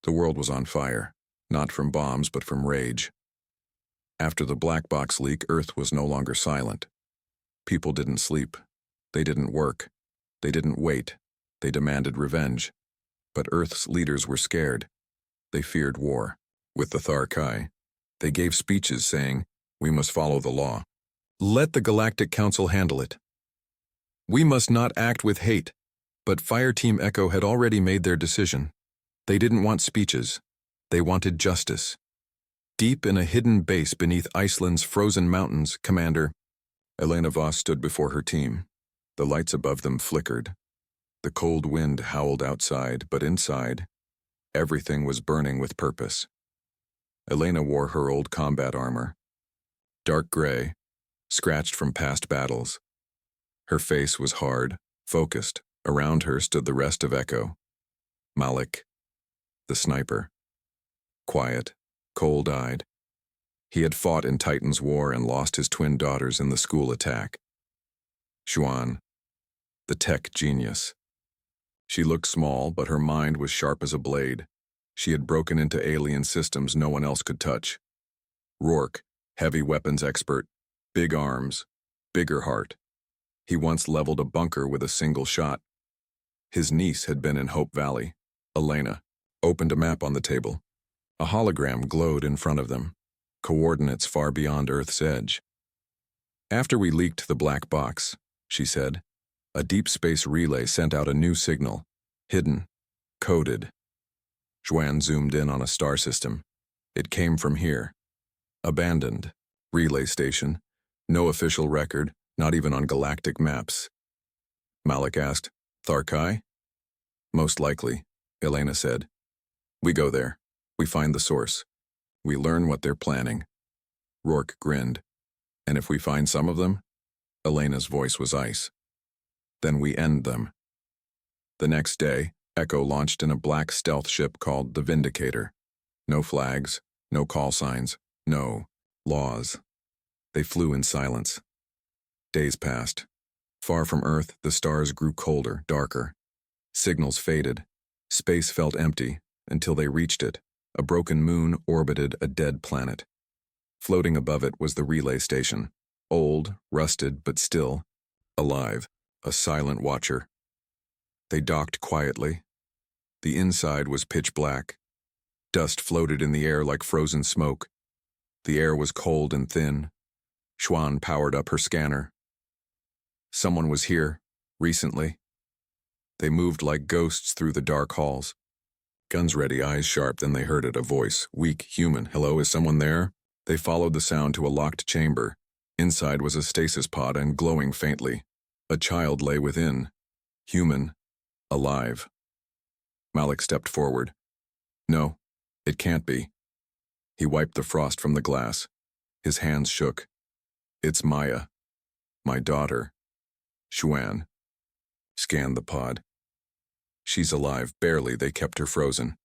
The world was on fire, not from bombs but from rage. After the black box leak, Earth was no longer silent. People didn't sleep. They didn't work. They didn't wait. They demanded revenge. But Earth's leaders were scared. They feared war. With the Tharkai, they gave speeches saying, "We must follow the law. Let the Galactic Council handle it. We must not act with hate." But Fireteam Echo had already made their decision. They didn't want speeches. They wanted justice. Deep in a hidden base beneath Iceland's frozen mountains, Commander Elena Voss stood before her team. The lights above them flickered. The cold wind howled outside, but inside, everything was burning with purpose. Elena wore her old combat armor, dark gray, scratched from past battles. Her face was hard, focused. Around her stood the rest of Echo. Malik, the sniper. Quiet, cold-eyed. He had fought in Titan's War and lost his twin daughters in the school attack. Xuan, the tech genius. She looked small, but her mind was sharp as a blade. She had broken into alien systems no one else could touch. Rourke, heavy weapons expert, big arms, bigger heart. He once leveled a bunker with a single shot. His niece had been in Hope Valley. Elena opened a map on the table. A hologram glowed in front of them, coordinates far beyond Earth's edge. "After we leaked the black box," she said, "a deep space relay sent out a new signal, hidden, coded." Xuan zoomed in on a star system. It came from here. Abandoned. Relay station. No official record, not even on galactic maps. Malik asked, "Tharkai?" "Most likely," Elena said. "We go there. We find the source. We learn what they're planning." Rourke grinned. "And if we find some of them?" Elena's voice was ice. "Then we end them." The next day, Echo launched in a black stealth ship called the Vindicator. No flags, no call signs, no laws. They flew in silence. Days passed. Far from Earth, the stars grew colder, darker. Signals faded. Space felt empty until they reached it. A broken moon orbited a dead planet. Floating above it was the relay station. Old, rusted, but still alive. A silent watcher. They docked quietly. The inside was pitch black. Dust floated in the air like frozen smoke. The air was cold and thin. Xuan powered up her scanner. Someone was here, recently. They moved like ghosts through the dark halls. Guns ready, eyes sharp, then they heard it, a voice, weak, human. "Hello, is someone there?" They followed the sound to a locked chamber. Inside was a stasis pod and glowing faintly. A child lay within. Human. Alive. Malik stepped forward. "No, it can't be." He wiped the frost from the glass. His hands shook. "It's Maya. My daughter." Xuan scanned the pod. "She's alive, barely. They kept her frozen."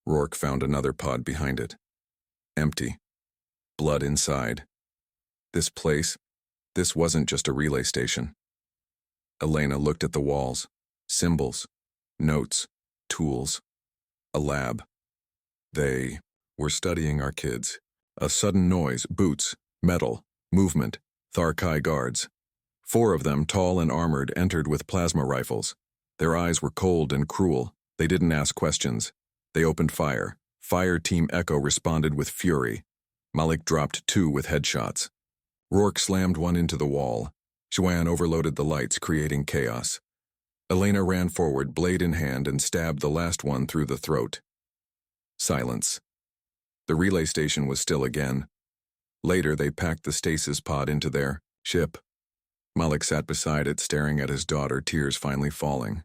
Rourke found another pod behind it. Empty. Blood inside. This wasn't just a relay station. Elena looked at the walls. Symbols, notes, tools. A lab. They were studying our kids. A sudden noise, boots, metal, movement, Tharkai guards. 4 of them, tall and armored, entered with plasma rifles. Their eyes were cold and cruel. They didn't ask questions. They opened fire. Fireteam Echo responded with fury. Malik dropped 2 with headshots. Rourke slammed one into the wall. Xuan overloaded the lights, creating chaos. Elena ran forward, blade in hand, and stabbed the last one through the throat. Silence. The relay station was still again. Later, they packed the stasis pod into their ship. Malik sat beside it, staring at his daughter, tears finally falling.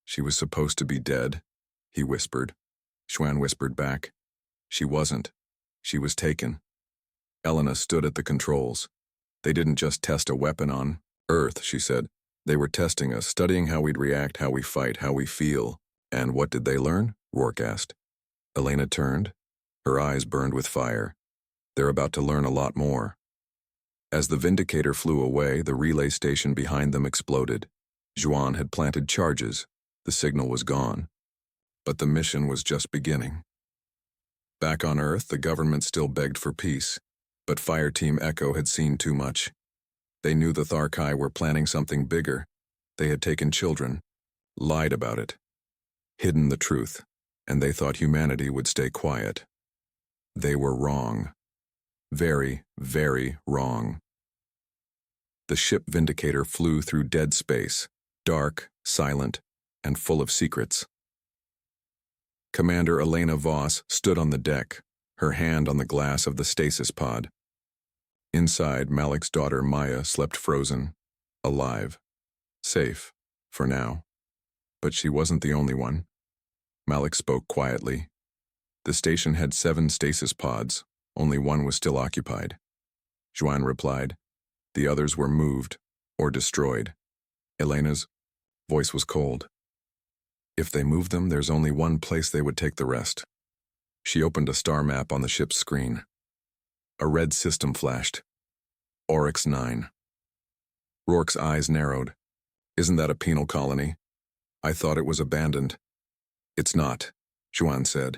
"She was supposed to be dead," he whispered. Xuan whispered back. "She wasn't. She was taken." Elena stood at the controls. "They didn't just test a weapon on Earth," she said. "They were testing us, studying how we'd react, how we fight, how we feel." "And what did they learn?" Rourke asked. Elena turned. Her eyes burned with fire. "They're about to learn a lot more." As the Vindicator flew away, the relay station behind them exploded. Xuan had planted charges. The signal was gone. But the mission was just beginning. Back on Earth, the government still begged for peace, but Fire Team Echo had seen too much. They knew the Tharkai were planning something bigger. They had taken children, lied about it, hidden the truth, and they thought humanity would stay quiet. They were wrong. Very, very wrong. The ship Vindicator flew through dead space, dark, silent, and full of secrets. Commander Elena Voss stood on the deck, her hand on the glass of the stasis pod. Inside, Malik's daughter Maya slept frozen, alive, safe, for now. But she wasn't the only one. Malik spoke quietly. The station had 7 stasis pods, only one was still occupied. Juan replied. The others were moved, or destroyed. Elena's voice was cold. If they moved them, there's only one place they would take the rest. She opened a star map on the ship's screen. A red system flashed. Oryx 9. Rourke's eyes narrowed. Isn't that a penal colony? I thought it was abandoned. It's not, Juan said.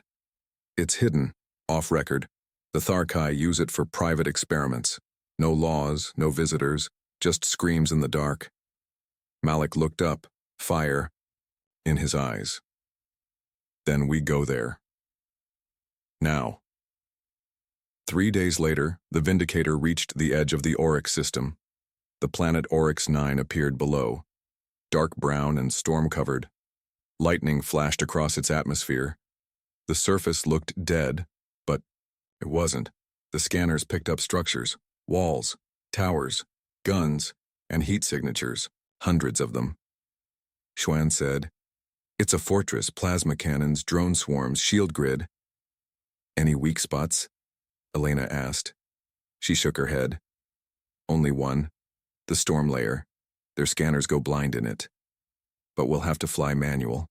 It's hidden, off record. The Tharkai use it for private experiments. No laws, no visitors, just screams in the dark. Malik looked up, fire in his eyes. Then we go there. Now. 3 days later, the Vindicator reached the edge of the Oryx system. The planet Oryx 9 appeared below, dark brown and storm-covered. Lightning flashed across its atmosphere. The surface looked dead, but it wasn't. The scanners picked up structures, walls, towers, guns, and heat signatures, hundreds of them. Xuan said, It's a fortress, plasma cannons, drone swarms, shield grid. Any weak spots? Elena asked. She shook her head. Only one. The storm layer. Their scanners go blind in it. But we'll have to fly manual.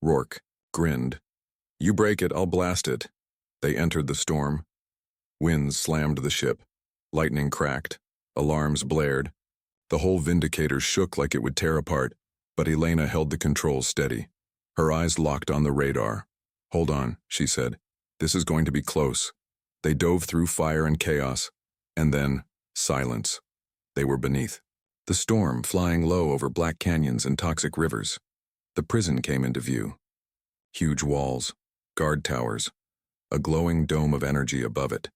Rourke grinned. You break it, I'll blast it. They entered the storm. Winds slammed the ship. Lightning cracked. Alarms blared. The whole Vindicator shook like it would tear apart, but Elena held the controls steady. Her eyes locked on the radar. Hold on, she said. This is going to be close. They dove through fire and chaos, and then silence. They were beneath. The storm flying low over black canyons and toxic rivers. The prison came into view. Huge walls, guard towers, a glowing dome of energy above it.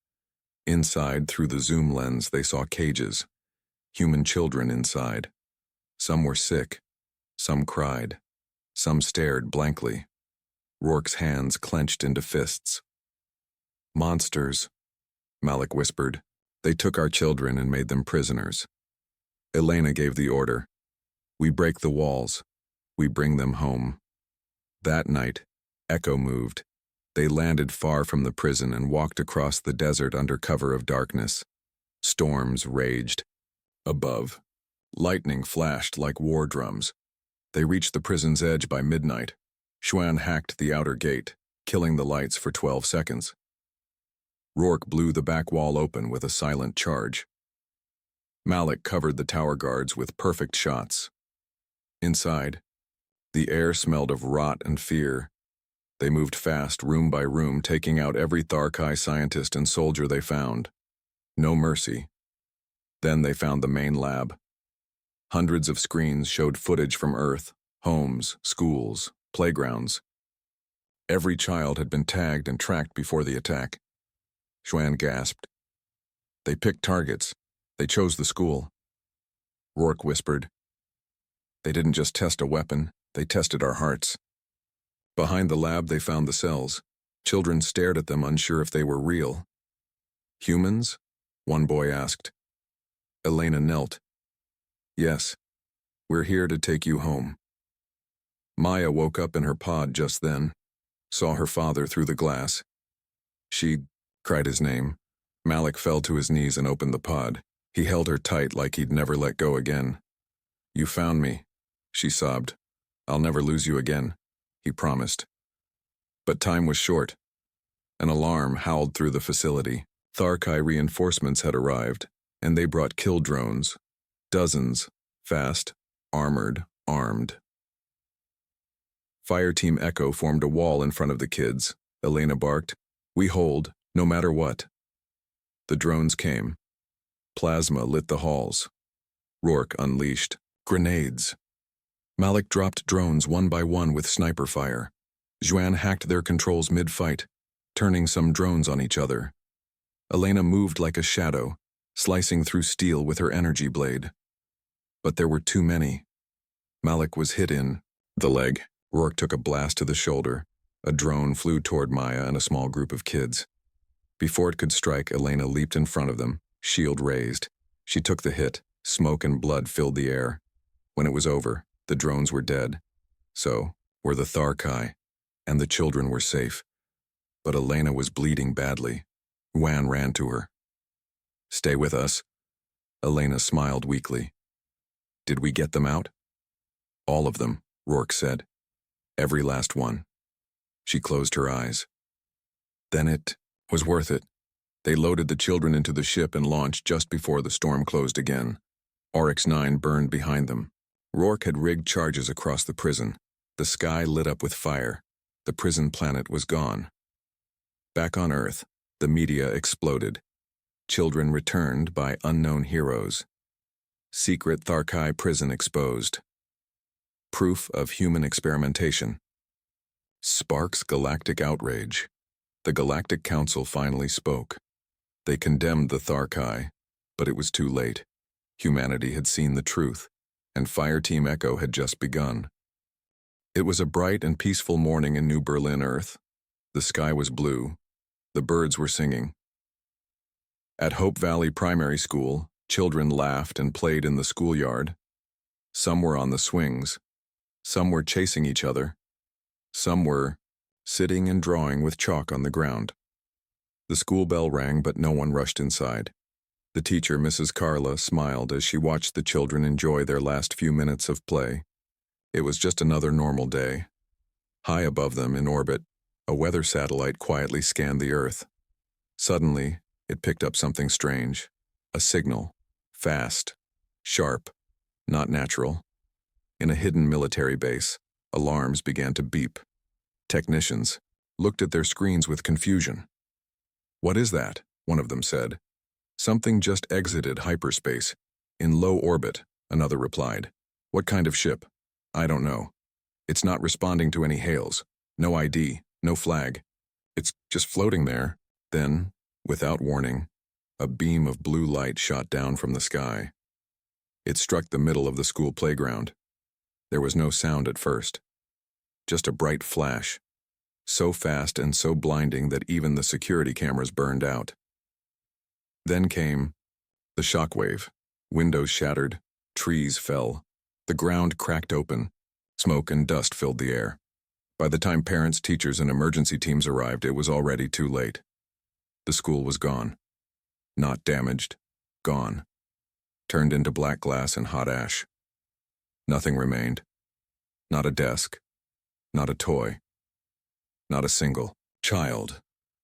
Inside, through the zoom lens, they saw cages. Human children inside. Some were sick. Some cried. Some stared blankly. Rourke's hands clenched into fists. Monsters, Malik whispered. They took our children and made them prisoners. Elena gave the order. We break the walls. We bring them home. That night, Echo moved. They landed far from the prison and walked across the desert under cover of darkness. Storms raged. Above, lightning flashed like war drums. They reached the prison's edge by midnight. Xuan hacked the outer gate, killing the lights for 12 seconds. Rourke blew the back wall open with a silent charge. Malik covered the tower guards with perfect shots. Inside, the air smelled of rot and fear. They moved fast, room by room, taking out every Tharkai scientist and soldier they found. No mercy. Then they found the main lab. Hundreds of screens showed footage from Earth, homes, schools, playgrounds. Every child had been tagged and tracked before the attack. Xuan gasped. They picked targets. They chose the school. Rourke whispered. They didn't just test a weapon, they tested our hearts. Behind the lab, they found the cells. Children stared at them, unsure if they were real. Humans? One boy asked. Elena knelt. Yes, we're here to take you home. Maya woke up in her pod just then, saw her father through the glass. She cried his name. Malik fell to his knees and opened the pod. He held her tight like he'd never let go again. You found me, she sobbed. I'll never lose you again, he promised. But time was short. An alarm howled through the facility. Tharkai reinforcements had arrived, and they brought kill drones. Dozens, fast, armored, armed. Fire Team Echo formed a wall in front of the kids. Elena barked, "We hold, no matter what." The drones came. Plasma lit the halls. Rourke unleashed grenades. Malik dropped drones one by one with sniper fire. Juan hacked their controls mid-fight, turning some drones on each other. Elena moved like a shadow, slicing through steel with her energy blade. But there were too many. Malik was hit in the leg. Rourke took a blast to the shoulder. A drone flew toward Maya and a small group of kids. Before it could strike, Elena leaped in front of them, shield raised. She took the hit. Smoke and blood filled the air. When it was over, the drones were dead. So were the Tharkai, and the children were safe. But Elena was bleeding badly. Juan ran to her. "Stay with us." Elena smiled weakly. "Did we get them out?" "All of them," Rourke said. "Every last one." She closed her eyes. Then it was worth it. They loaded the children into the ship and launched just before the storm closed again. Oryx 9 burned behind them. Rourke had rigged charges across the prison. The sky lit up with fire. The prison planet was gone. Back on Earth, the media exploded. Children returned by unknown heroes. Secret Tharkai prison exposed. Proof of human experimentation. Sparks galactic outrage. The Galactic Council finally spoke. They condemned the Tharkai, but it was too late. Humanity had seen the truth, and Fire Team Echo had just begun. It was a bright and peaceful morning in New Berlin, Earth. The sky was blue. The birds were singing. At Hope Valley Primary School, children laughed and played in the schoolyard. Some were on the swings. Some were chasing each other. Some were sitting and drawing with chalk on the ground. The school bell rang, but no one rushed inside. The teacher, Mrs. Carla, smiled as she watched the children enjoy their last few minutes of play. It was just another normal day. High above them, in orbit, a weather satellite quietly scanned the Earth. Suddenly, it picked up something strange. A signal. Fast. Sharp. Not natural. In a hidden military base, alarms began to beep. Technicians looked at their screens with confusion. "What is that?" one of them said. "Something just exited hyperspace. In low orbit," another replied. "What kind of ship?" "I don't know. It's not responding to any hails. No ID, no flag. It's just floating there." Then, without warning, a beam of blue light shot down from the sky. It struck the middle of the school playground. There was no sound at first. Just a bright flash, so fast and so blinding that even the security cameras burned out. Then came the shockwave. Windows shattered, trees fell, the ground cracked open, smoke and dust filled the air. By the time parents, teachers, and emergency teams arrived, it was already too late. The school was gone. Not damaged, gone. Turned into black glass and hot ash. Nothing remained. Not a desk. Not a toy. Not a single child.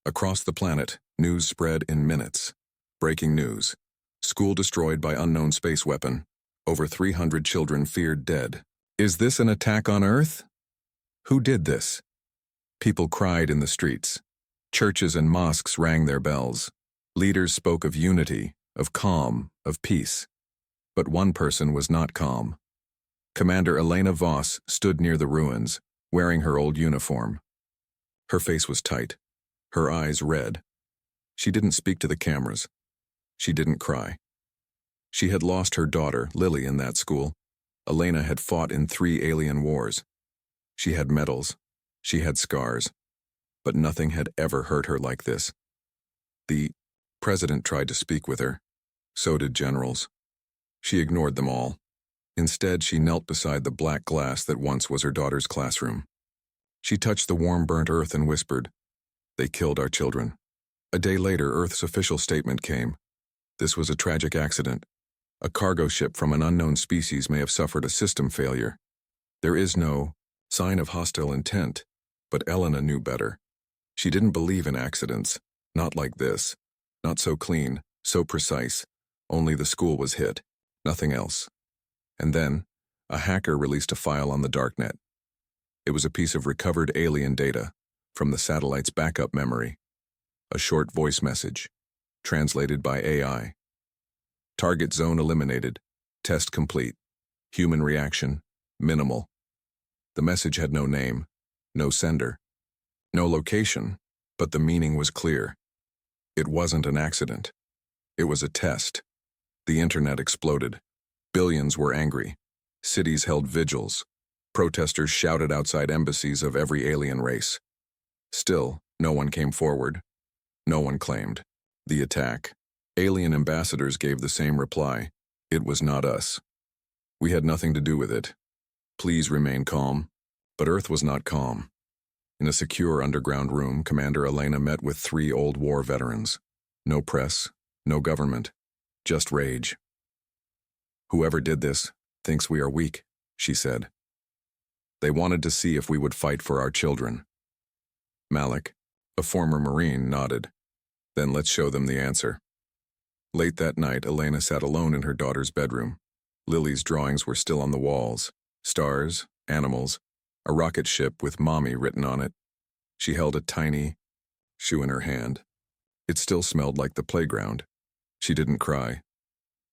Across the planet, news spread in minutes. Breaking news. School destroyed by unknown space weapon. Over 300 children feared dead. Is this an attack on Earth? Who did this? People cried in the streets. Churches and mosques rang their bells. Leaders spoke of unity, of calm, of peace. But one person was not calm. Commander Elena Voss stood near the ruins, wearing her old uniform. Her face was tight, her eyes red. She didn't speak to the cameras. She didn't cry. She had lost her daughter, Lily, in that school. Elena had fought in 3 alien wars. She had medals. She had scars. But nothing had ever hurt her like this. The president tried to speak with her. So did generals. She ignored them all. Instead, she knelt beside the black glass that once was her daughter's classroom. She touched the warm, burnt earth and whispered, "They killed our children." A day later, Earth's official statement came. This was a tragic accident. A cargo ship from an unknown species may have suffered a system failure. There is no sign of hostile intent, but Elena knew better. She didn't believe in accidents. Not like this. Not so clean, so precise. Only the school was hit. Nothing else. And then, a hacker released a file on the darknet. It was a piece of recovered alien data from the satellite's backup memory. A short voice message, translated by AI. Target zone eliminated. Test complete. Human reaction, minimal. The message had no name, no sender, no location, but the meaning was clear. It wasn't an accident. It was a test. The internet exploded. Billions were angry. Cities held vigils. Protesters shouted outside embassies of every alien race. Still, no one came forward. No one claimed the attack. Alien ambassadors gave the same reply. It was not us. We had nothing to do with it. Please remain calm. But Earth was not calm. In a secure underground room, Commander Elena met with 3 old war veterans. No press, no government, just rage. Whoever did this thinks we are weak, she said. They wanted to see if we would fight for our children. Malik, a former Marine, nodded. Then let's show them the answer. Late that night, Elena sat alone in her daughter's bedroom. Lily's drawings were still on the walls. Stars, animals, a rocket ship with Mommy written on it. She held a tiny shoe in her hand. It still smelled like the playground. She didn't cry.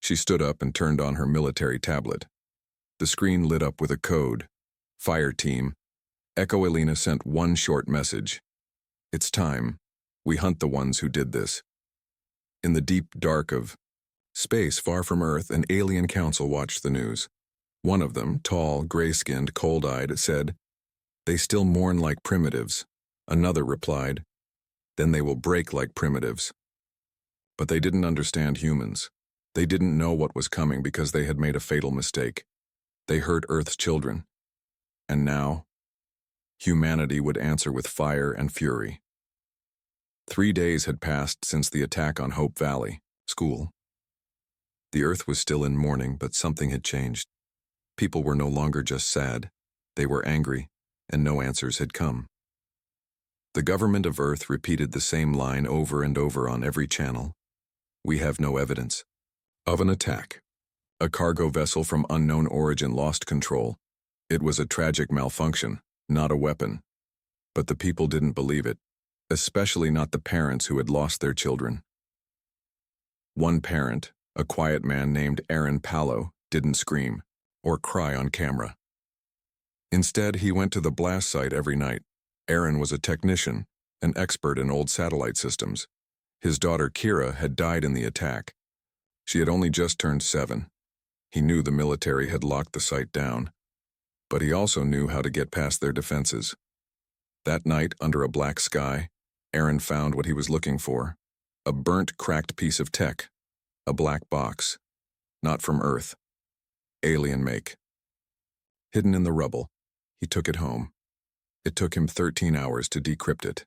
She stood up and turned on her military tablet. The screen lit up with a code. Fire team. Echo Elena sent one short message. It's time. We hunt the ones who did this. In the deep dark of space far from Earth, an alien council watched the news. One of them, tall, gray-skinned, cold-eyed, said, "They still mourn like primitives." Another replied, "Then they will break like primitives." But they didn't understand humans. They didn't know what was coming because they had made a fatal mistake. They hurt Earth's children. And now, humanity would answer with fire and fury. 3 days had passed since the attack on Hope Valley, school. The Earth was still in mourning, but something had changed. People were no longer just sad. They were angry, and no answers had come. The government of Earth repeated the same line over and over on every channel. We have no evidence of an attack. A cargo vessel from unknown origin lost control. It was a tragic malfunction, not a weapon. But the people didn't believe it, especially not the parents who had lost their children. One parent, a quiet man named Aaron Palo, didn't scream or cry on camera. Instead, he went to the blast site every night. Aaron was a technician, an expert in old satellite systems. His daughter Kira had died in the attack. She had only just turned 7. He knew the military had locked the site down, but he also knew how to get past their defenses. That night, under a black sky, Aaron found what he was looking for. A burnt, cracked piece of tech. A black box. Not from Earth. Alien make. Hidden in the rubble, he took it home. It took him 13 hours to decrypt it,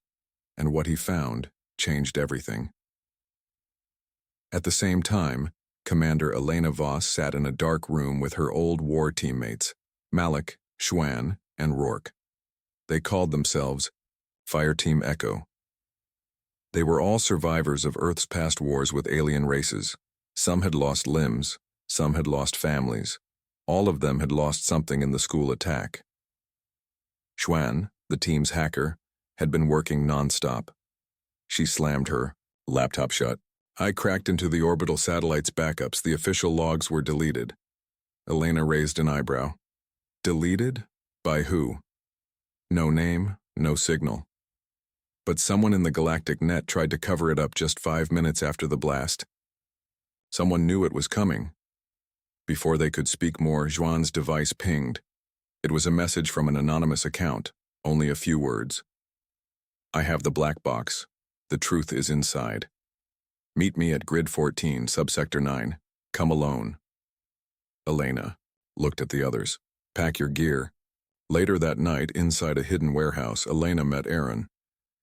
and what he found changed everything. At the same time, Commander Elena Voss sat in a dark room with her old war teammates, Malik, Schwan, and Rourke. They called themselves Fireteam Echo. They were all survivors of Earth's past wars with alien races. Some had lost limbs, some had lost families. All of them had lost something in the school attack. Schwan, the team's hacker, had been working non-stop. She slammed her laptop shut. I cracked into the orbital satellite's backups. The official logs were deleted. Elena raised an eyebrow. Deleted? By who? No name, no signal. But someone in the galactic net tried to cover it up just 5 minutes after the blast. Someone knew it was coming. Before they could speak more, Juan's device pinged. It was a message from an anonymous account, only a few words. I have the black box. The truth is inside. Meet me at Grid 14, Subsector 9. Come alone. Elena looked at the others. Pack your gear. Later that night, inside a hidden warehouse, Elena met Aaron.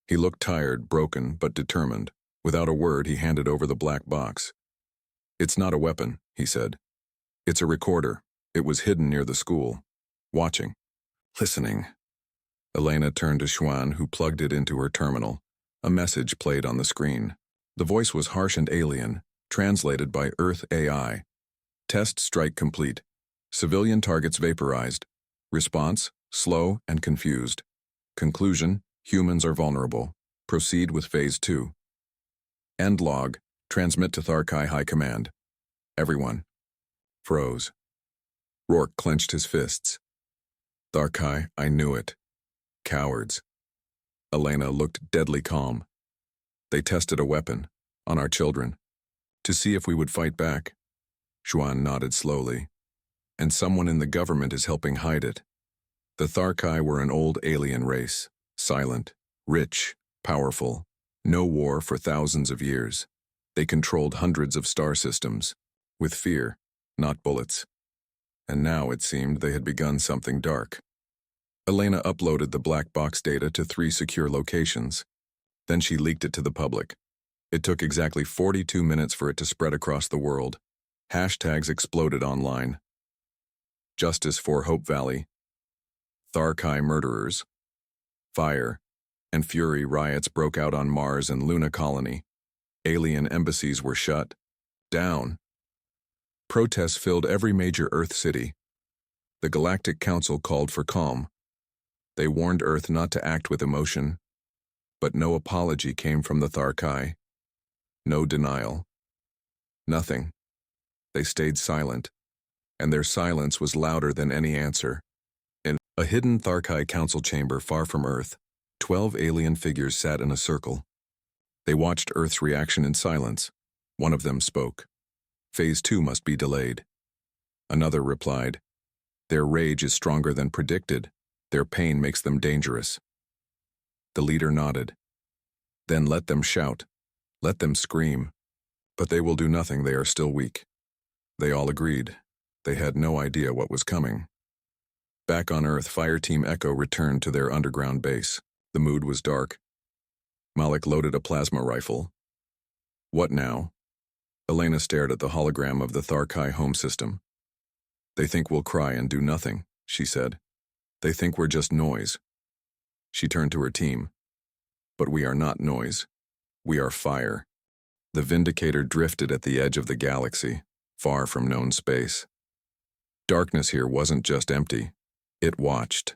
He looked tired, broken, but determined. Without a word, he handed over the black box. It's not a weapon, he said. It's a recorder. It was hidden near the school. Watching. Listening. Elena turned to Schwan, who plugged it into her terminal. A message played on the screen. The voice was harsh and alien, translated by Earth AI. Test strike complete. Civilian targets vaporized. Response, slow and confused. Conclusion, humans are vulnerable. Proceed with Phase 2. End log, transmit to Tharkai High Command. Everyone. Froze. Rourke clenched his fists. Tharkai, I knew it. Cowards. Elena looked deadly calm. They tested a weapon, on our children, to see if we would fight back. Xuan nodded slowly. And someone in the government is helping hide it. The Tharkai were an old alien race, silent, rich, powerful, no war for thousands of years. They controlled hundreds of star systems, with fear, not bullets. And now it seemed they had begun something dark. Elena uploaded the black box data to 3 secure locations. Then she leaked it to the public. It took exactly 42 minutes for it to spread across the world. Hashtags exploded online. Justice for Hope Valley. Tharkai murderers. Fire and fury riots broke out on Mars and Luna Colony. Alien embassies were shut down. Protests filled every major Earth city. The Galactic Council called for calm. They warned Earth not to act with emotion. But no apology came from the Tharkai. No denial. Nothing. They stayed silent, and their silence was louder than any answer. In a hidden Tharkai council chamber far from Earth, 12 alien figures sat in a circle. They watched Earth's reaction in silence. One of them spoke. Phase 2 must be delayed. Another replied, their rage is stronger than predicted. Their pain makes them dangerous. The leader nodded. Then let them shout. Let them scream. But they will do nothing, they are still weak. They all agreed. They had no idea what was coming. Back on Earth, Fireteam Echo returned to their underground base. The mood was dark. Malik loaded a plasma rifle. What now? Elena stared at the hologram of the Tharkai home system. They think we'll cry and do nothing, she said. They think we're just noise. She turned to her team. But we are not noise. We are fire. The Vindicator drifted at the edge of the galaxy, far from known space. Darkness here wasn't just empty. It watched.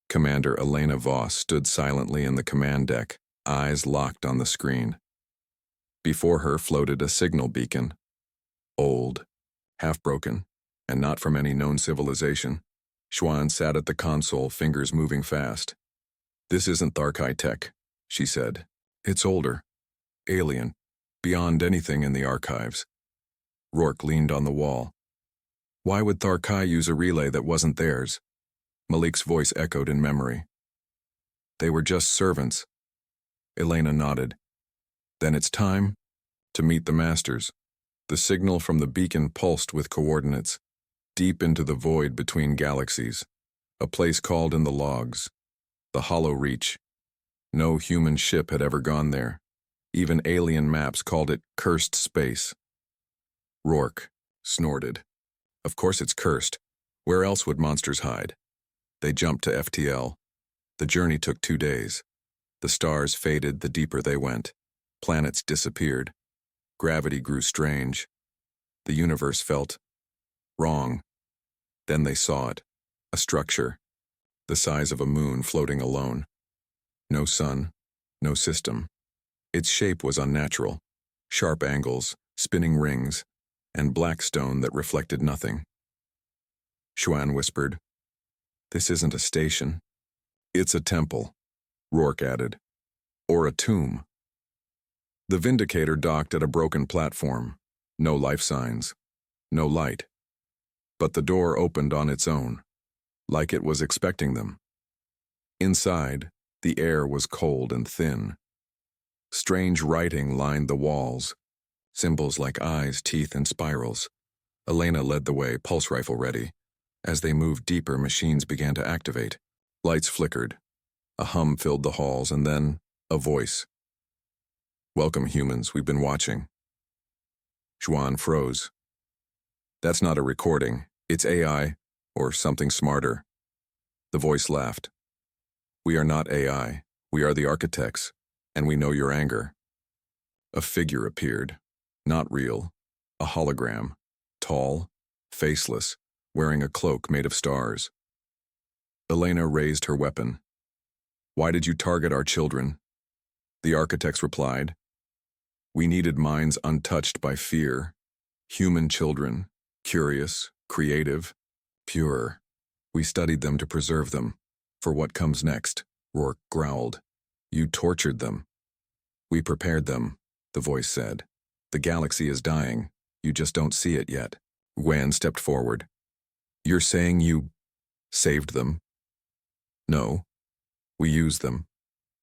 Commander Elena Voss stood silently in the command deck, eyes locked on the screen. Before her floated a signal beacon. Old, half-broken, and not from any known civilization. Xuan sat at the console, fingers moving fast. This isn't Tharkai tech, she said. It's older. Alien. Beyond anything in the archives. Rourke leaned on the wall. Why would Tharkai use a relay that wasn't theirs? Malik's voice echoed in memory. They were just servants. Elena nodded. Then it's time to meet the masters. The signal from the beacon pulsed with coordinates, deep into the void between galaxies. A place called in the logs. The Hollow Reach. No human ship had ever gone there. Even alien maps called it cursed space. Rourke snorted. Of course it's cursed. Where else would monsters hide? They jumped to FTL. The journey took 2 days. The stars faded the deeper they went. Planets disappeared. Gravity grew strange. The universe felt wrong. Then they saw it. A structure. The size of a moon floating alone. No sun. No system. Its shape was unnatural. Sharp angles, spinning rings, and black stone that reflected nothing. Xuan whispered, This isn't a station. It's a temple, Rourke added. Or a tomb. The Vindicator docked at a broken platform. No life signs. No light. But the door opened on its own, like it was expecting them. Inside, the air was cold and thin. Strange writing lined the walls, symbols like eyes, teeth, and spirals. Elena led the way, pulse rifle ready. As they moved deeper, machines began to activate. Lights flickered. A hum filled the halls, and then a voice. Welcome, humans, we've been watching. Xuan froze. That's not a recording. It's AI, or something smarter. The voice laughed. We are not AI. We are the architects, and we know your anger. A figure appeared. Not real. A hologram. Tall, faceless, wearing a cloak made of stars. Elena raised her weapon. Why did you target our children? The architects replied. We needed minds untouched by fear. Human children, curious, creative, pure. We studied them to preserve them. For what comes next, Rourke growled. You tortured them. We prepared them, the voice said. The galaxy is dying. You just don't see it yet. Wan stepped forward. You're saying you saved them? No. We used them.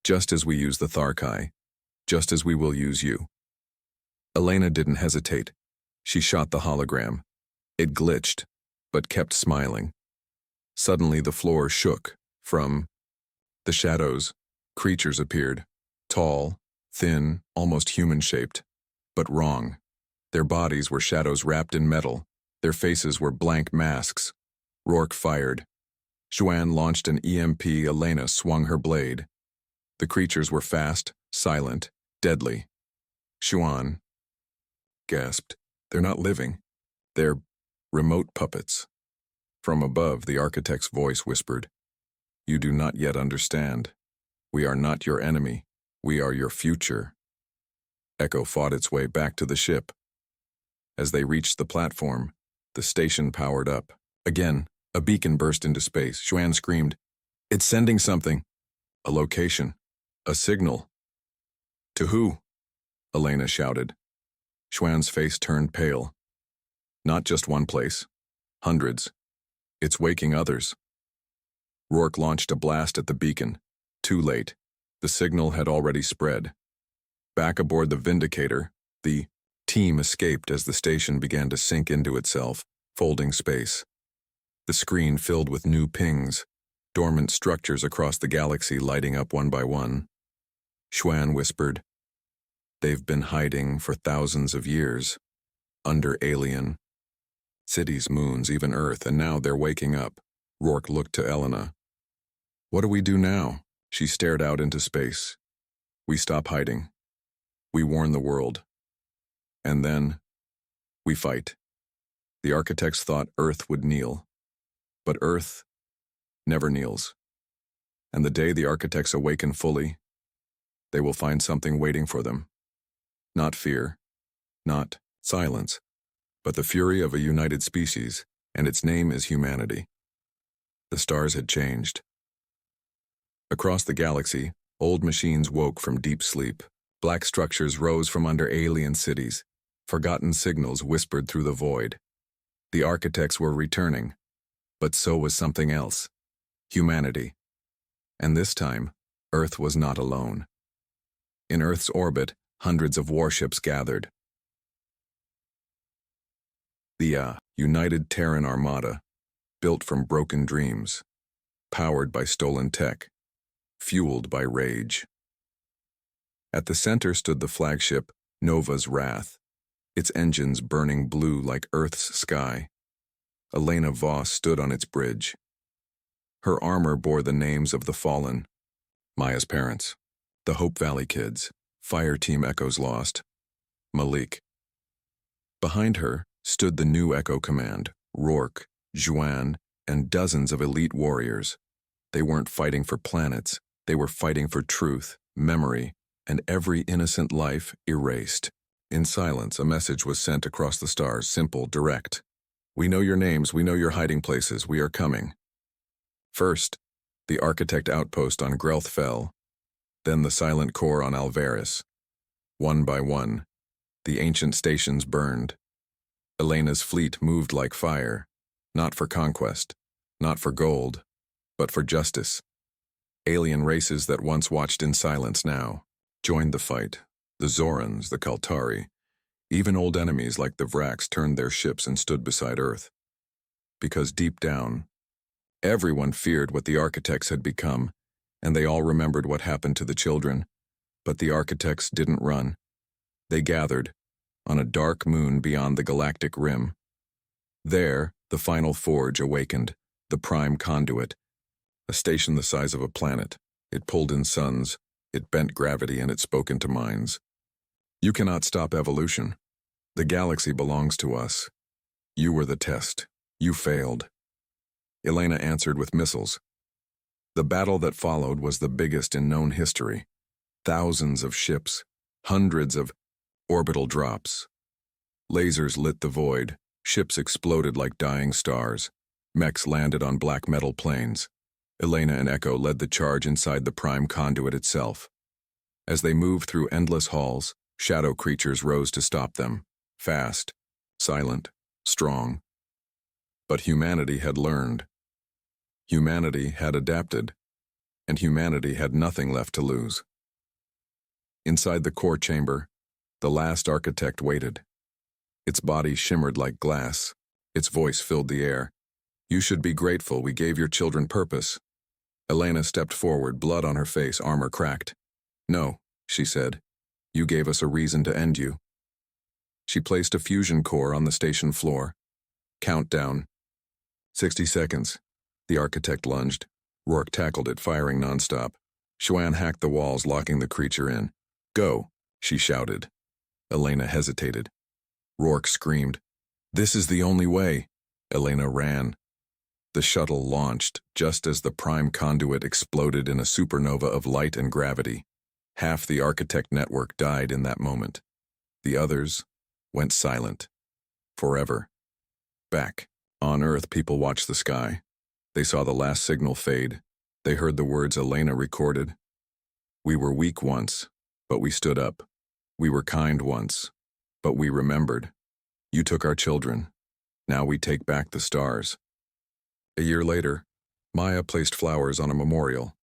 Just as we used the Tharkai. Just as we will use you. Elena didn't hesitate. She shot the hologram. It glitched, but kept smiling. Suddenly the floor shook. From the shadows, creatures appeared. Tall, thin, almost human-shaped. But wrong. Their bodies were shadows wrapped in metal. Their faces were blank masks. Rourke fired. Xuan launched an EMP. Elena swung her blade. The creatures were fast, silent, deadly. Xuan gasped. They're not living. They're remote puppets. From above, the architect's voice whispered. You do not yet understand. We are not your enemy. We are your future. Echo fought its way back to the ship. As they reached the platform, the station powered up. Again, a beacon burst into space. Xuan screamed, It's sending something. A location. A signal. To who? Elena shouted. Xuan's face turned pale. Not just one place. Hundreds. It's waking others. Rourke launched a blast at the beacon. Too late. The signal had already spread. Back aboard the Vindicator, the team escaped as the station began to sink into itself, folding space. The screen filled with new pings, dormant structures across the galaxy lighting up one by one. Xuan whispered, They've been hiding for thousands of years, under alien cities, moons, even Earth, and now they're waking up. Rourke looked to Elena. What do we do now? She stared out into space. We stop hiding. We warn the world. And then, we fight. The architects thought Earth would kneel. But Earth never kneels. And the day the architects awaken fully, they will find something waiting for them. Not fear, not silence, but the fury of a united species, and its name is humanity. The stars had changed. Across the galaxy, old machines woke from deep sleep. Black structures rose from under alien cities. Forgotten signals whispered through the void. The architects were returning, but so was something else. Humanity. And this time, Earth was not alone. In Earth's orbit, hundreds of warships gathered. The United Terran Armada, built from broken dreams, powered by stolen tech, fueled by rage. At the center stood the flagship, Nova's Wrath, its engines burning blue like Earth's sky. Elena Voss stood on its bridge. Her armor bore the names of the fallen, Maya's parents, the Hope Valley kids, Fire Team Echo's Lost, Malik. Behind her stood the new Echo Command, Rourke, Xuan, and dozens of elite warriors. They weren't fighting for planets, they were fighting for truth, memory, and every innocent life erased. In silence, a message was sent across the stars, simple, direct. We know your names, we know your hiding places, we are coming. First, the architect outpost on Grelth fell, then the silent core on Alvaris. One by one, the ancient stations burned. Elena's fleet moved like fire, not for conquest, not for gold, but for justice. Alien races that once watched in silence now joined the fight. The Zorans, the Kaltari, even old enemies like the Vrax turned their ships and stood beside Earth. Because deep down, everyone feared what the architects had become, and they all remembered what happened to the children. But the architects didn't run. They gathered, on a dark moon beyond the galactic rim. There, the final forge awakened, the prime conduit, a station the size of a planet. It pulled in suns, it bent gravity, and it spoke into minds. You cannot stop evolution. The galaxy belongs to us. You were the test. You failed. Elena answered with missiles. The battle that followed was the biggest in known history. Thousands of ships, hundreds of orbital drops. Lasers lit the void, ships exploded like dying stars. Mechs landed on black metal plains. Elena and Echo led the charge inside the prime conduit itself. As they moved through endless halls, shadow creatures rose to stop them. Fast, silent, strong. But humanity had learned. Humanity had adapted. And humanity had nothing left to lose. Inside the core chamber, the last architect waited. Its body shimmered like glass. Its voice filled the air. "You should be grateful we gave your children purpose." Elena stepped forward, blood on her face, armor cracked. "No," she said. "You gave us a reason to end you." She placed a fusion core on the station floor. Countdown. 60 seconds. The architect lunged. Rourke tackled it, firing nonstop. Xuan hacked the walls, locking the creature in. "Go," she shouted. Elena hesitated. Rourke screamed. "This is the only way." Elena ran. The shuttle launched just as the prime conduit exploded in a supernova of light and gravity. Half the architect network died in that moment. The others went silent. Forever. Back on Earth, people watched the sky. They saw the last signal fade. They heard the words Elena recorded. "We were weak once, but we stood up. We were kind once, but we remembered. You took our children. Now we take back the stars." A year later, Maya placed flowers on a memorial.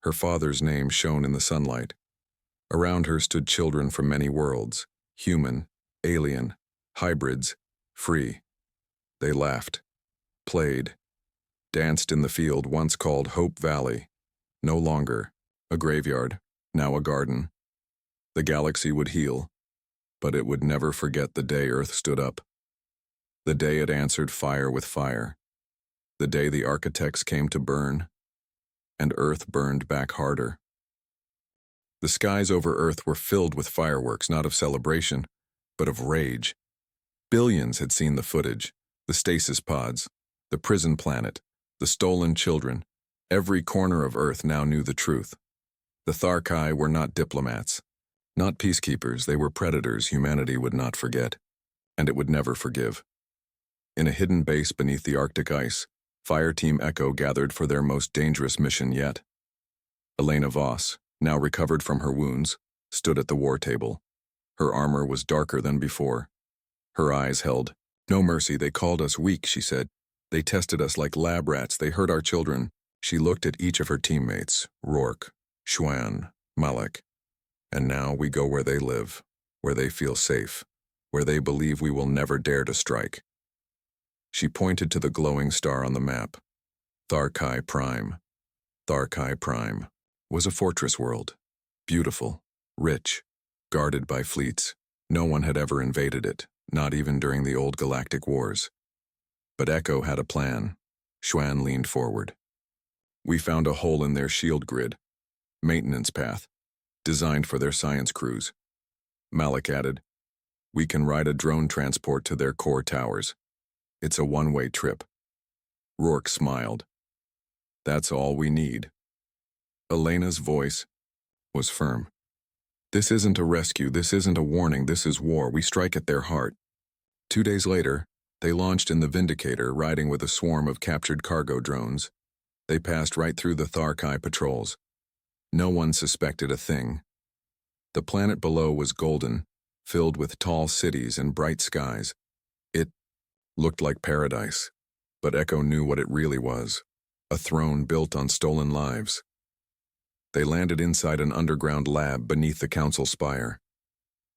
Her father's name shone in the sunlight. Around her stood children from many worlds, human, alien, hybrids, free. They laughed, played, danced in the field once called Hope Valley. No longer a graveyard, now a garden. The galaxy would heal, but it would never forget the day Earth stood up. The day it answered fire with fire. The day the architects came to burn, and Earth burned back harder. The skies over Earth were filled with fireworks, not of celebration, but of rage. Billions had seen the footage, the stasis pods, the prison planet, the stolen children. Every corner of Earth now knew the truth. The Tharkai were not diplomats, not peacekeepers. They were predators humanity would not forget, and it would never forgive. In a hidden base beneath the Arctic ice, Fireteam Echo gathered for their most dangerous mission yet. Elena Voss, now recovered from her wounds, stood at the war table. Her armor was darker than before. Her eyes held no mercy. "They called us weak," she said. "They tested us like lab rats. They hurt our children." She looked at each of her teammates, Rourke, Xuan, Malek. "And now we go where they live, where they feel safe, where they believe we will never dare to strike." She pointed to the glowing star on the map. Tharkai Prime. Tharkai Prime was a fortress world. Beautiful, rich, guarded by fleets. No one had ever invaded it, not even during the old galactic wars. But Echo had a plan. Xuan leaned forward. "We found a hole in their shield grid. Maintenance path, designed for their science crews." Malek added, "We can ride a drone transport to their core towers. It's a one-way trip." Rourke smiled. "That's all we need." Elena's voice was firm. "This isn't a rescue, this isn't a warning, this is war. We strike at their heart." 2 days later, they launched in the Vindicator, riding with a swarm of captured cargo drones. They passed right through the Tharkai patrols. No one suspected a thing. The planet below was golden, filled with tall cities and bright skies. It looked like paradise, but Echo knew what it really was, a throne built on stolen lives. They landed inside an underground lab beneath the council spire.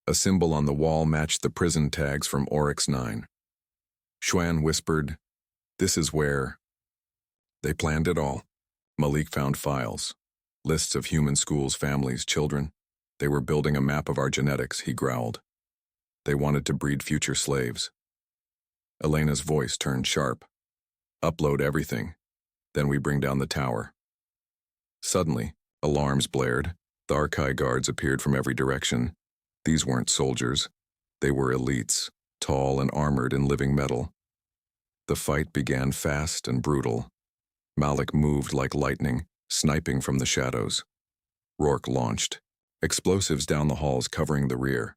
A symbol on the wall matched the prison tags from Oryx 9. Xuan whispered, "This is where..." They planned it all. Malik found files, lists of human schools, families, children. "They were building a map of our genetics," he growled. "They wanted to breed future slaves." Elena's voice turned sharp. "Upload everything. Then we bring down the tower." Suddenly, alarms blared. Tharkai guards appeared from every direction. These weren't soldiers. They were elites, tall and armored in living metal. The fight began fast and brutal. Malik moved like lightning, sniping from the shadows. Rourke launched. Explosives down the halls covering the rear.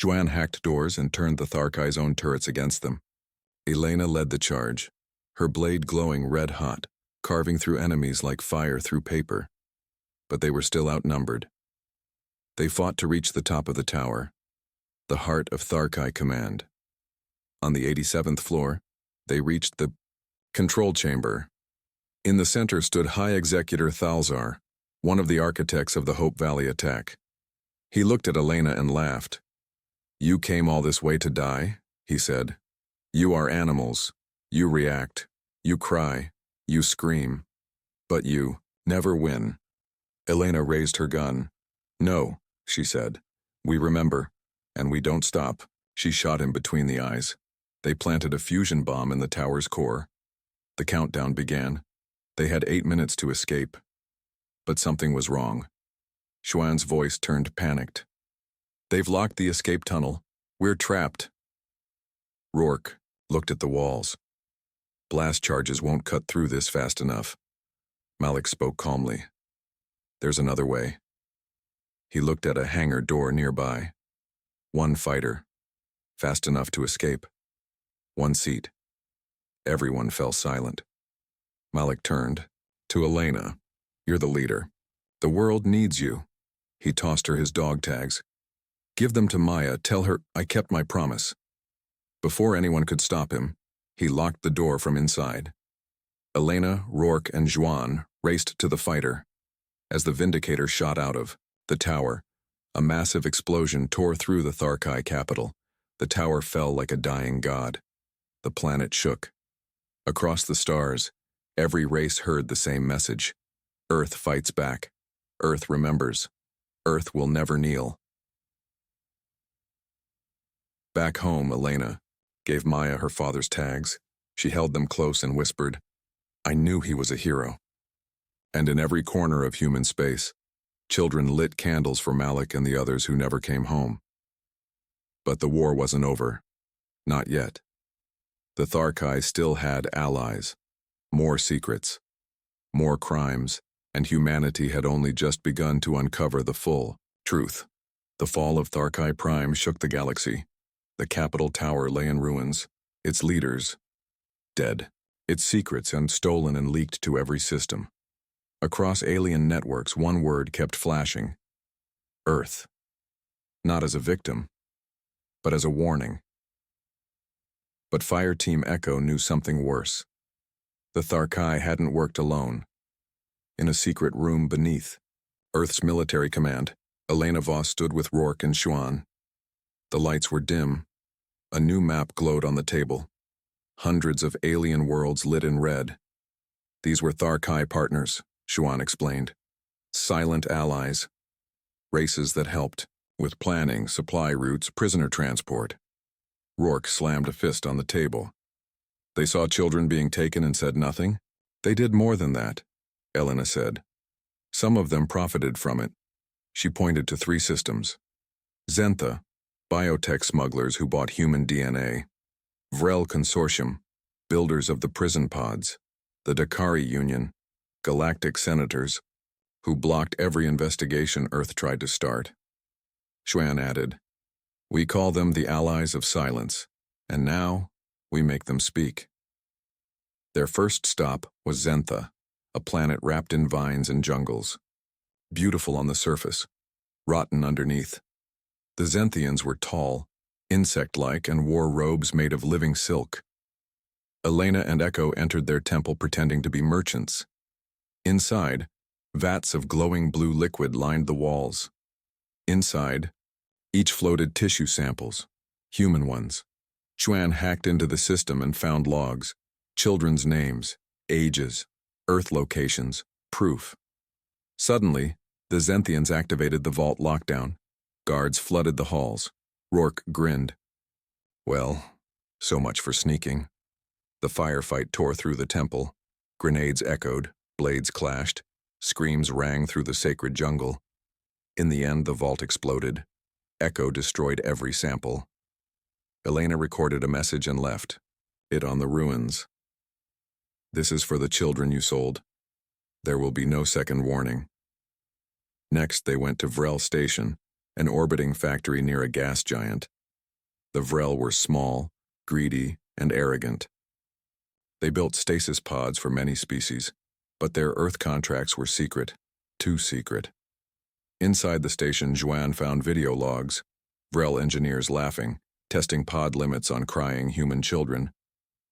Juan hacked doors and turned the Tharkai's own turrets against them. Elena led the charge, her blade glowing red-hot, carving through enemies like fire through paper. But they were still outnumbered. They fought to reach the top of the tower, the heart of Tharkai Command. On the 87th floor, they reached the control chamber. In the center stood High Executor Thalzar, one of the architects of the Hope Valley attack. He looked at Elena and laughed. "You came all this way to die?" he said. "You are animals. You react. You cry. You scream. But you never win." Elena raised her gun. "No," she said. "We remember, and we don't stop." She shot him between the eyes. They planted a fusion bomb in the tower's core. The countdown began. They had 8 minutes to escape. But something was wrong. Xuan's voice turned panicked. "They've locked the escape tunnel. We're trapped." Rourke looked at the walls. "Blast charges won't cut through this fast enough." Malik spoke calmly. "There's another way." He looked at a hangar door nearby. One fighter. Fast enough to escape. One seat. Everyone fell silent. Malik turned to Elena. "You're the leader. The world needs you." He tossed her his dog tags. "Give them to Maya. Tell her I kept my promise." Before anyone could stop him, he locked the door from inside. Elena, Rourke, and Juan raced to the fighter. As the Vindicator shot out of the tower, a massive explosion tore through the Tharkai capital. The tower fell like a dying god. The planet shook. Across the stars, every race heard the same message. Earth fights back. Earth remembers. Earth will never kneel. Back home, Elena gave Maya her father's tags. She held them close and whispered, "I knew he was a hero." And in every corner of human space, children lit candles for Malik and the others who never came home. But the war wasn't over. Not yet. The Tharkai still had allies, more secrets, more crimes, and humanity had only just begun to uncover the full truth. The fall of Tharkai Prime shook the galaxy. The capital tower lay in ruins, its leaders dead, its secrets stolen and leaked to every system. Across alien networks, one word kept flashing: Earth. Not as a victim, but as a warning. But Fire Team Echo knew something worse. The Tharkai hadn't worked alone. In a secret room beneath Earth's military command, Elena Voss stood with Rourke and Xuan. The lights were dim. A new map glowed on the table. Hundreds of alien worlds lit in red. These were Tharkai partners, Xuan explained. Silent allies. Races that helped with planning, supply routes, prisoner transport. Rourke slammed a fist on the table. They saw children being taken and said nothing? They did more than that, Elena said. Some of them profited from it. She pointed to 3 systems. Zentha, biotech smugglers who bought human DNA. Vrel Consortium, builders of the prison pods. The Dakari Union, galactic senators, who blocked every investigation Earth tried to start. Xuan added, "We call them the Allies of Silence, and now we make them speak." Their first stop was Zentha, a planet wrapped in vines and jungles. Beautiful on the surface, rotten underneath. The Zenthians were tall, insect-like, and wore robes made of living silk. Elena and Echo entered their temple pretending to be merchants. Inside, vats of glowing blue liquid lined the walls. Inside, each floated tissue samples, human ones. Xuan hacked into the system and found logs, children's names, ages, Earth locations, proof. Suddenly, the Zenthians activated the vault lockdown. Guards flooded the halls. Rourke grinned. Well, so much for sneaking. The firefight tore through the temple. Grenades echoed, blades clashed, screams rang through the sacred jungle. In the end, the vault exploded. Echo destroyed every sample. Elena recorded a message and left, it on the ruins. "This is for the children you sold. There will be no second warning. Next, they went to Vrel Station, an orbiting factory near a gas giant. The Vrel were small, greedy, and arrogant. They built stasis pods for many species, but their Earth contracts were secret, too secret. Inside the station, Juan found video logs, Vrel engineers laughing, testing pod limits on crying human children.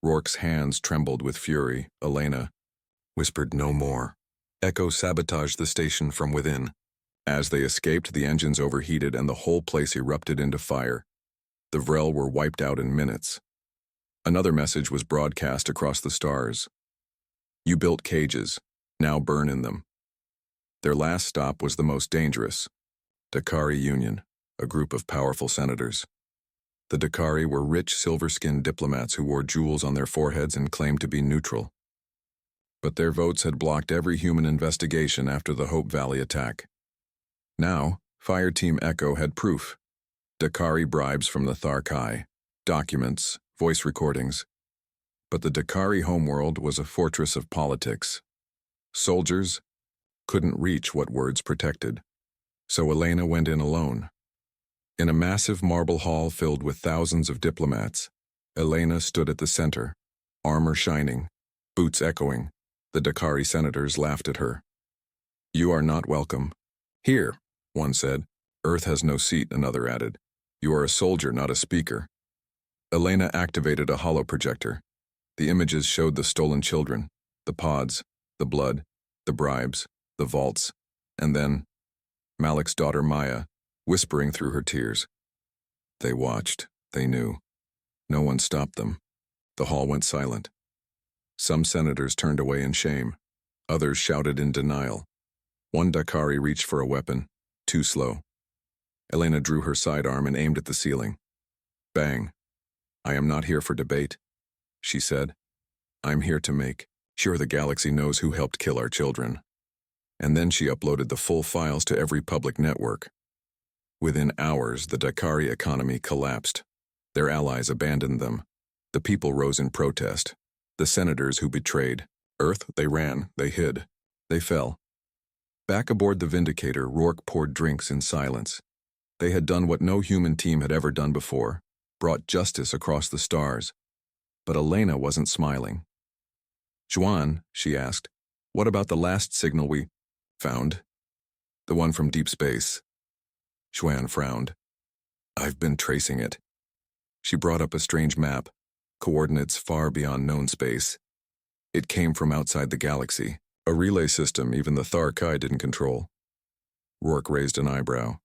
Rourke's hands trembled with fury. Elena whispered no more. Echo sabotaged the station from within. As they escaped, the engines overheated and the whole place erupted into fire. The Vrel were wiped out in minutes. Another message was broadcast across the stars. You built cages, now burn in them. Their last stop was the most dangerous, Dakari Union, a group of powerful senators. The Dakari were rich, silver-skinned diplomats who wore jewels on their foreheads and claimed to be neutral. But their votes had blocked every human investigation after the Hope Valley attack. Now, Fire Team Echo had proof. Dakari bribes from the Tharkai, documents, voice recordings. But the Dakari homeworld was a fortress of politics. Soldiers couldn't reach what words protected. So Elena went in alone. In a massive marble hall filled with thousands of diplomats, Elena stood at the center, armor shining, boots echoing. The Dakari senators laughed at her. You are not welcome. Here, one said. Earth has no seat, another added. You are a soldier, not a speaker. Elena activated a holoprojector. The images showed the stolen children, the pods, the blood, the bribes, the vaults, and then Malik's daughter Maya, whispering through her tears. They watched. They knew. No one stopped them. The hall went silent. Some senators turned away in shame. Others shouted in denial. One Dakari reached for a weapon, too slow. Elena drew her sidearm and aimed at the ceiling. Bang. I am not here for debate, she said. I'm here to make sure the galaxy knows who helped kill our children. And then she uploaded the full files to every public network. Within hours, the Dakari economy collapsed. Their allies abandoned them. The people rose in protest. The senators who betrayed Earth, they ran, they hid, they fell. Back aboard the Vindicator, Rourke poured drinks in silence. They had done what no human team had ever done before, brought justice across the stars. But Elena wasn't smiling. Juan, she asked, what about the last signal we found? The one from deep space. Juan frowned. I've been tracing it. She brought up a strange map, coordinates far beyond known space. It came from outside the galaxy, a relay system even the Tharkai didn't control. Rourke raised an eyebrow.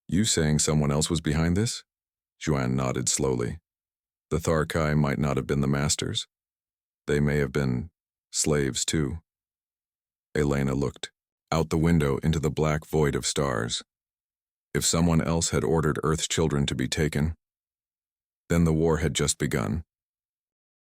You saying someone else was behind this? Juan nodded slowly. The Tharkai might not have been the masters. They may have been slaves too. Elena looked out the window into the black void of stars. If someone else had ordered Earth's children to be taken, then the war had just begun.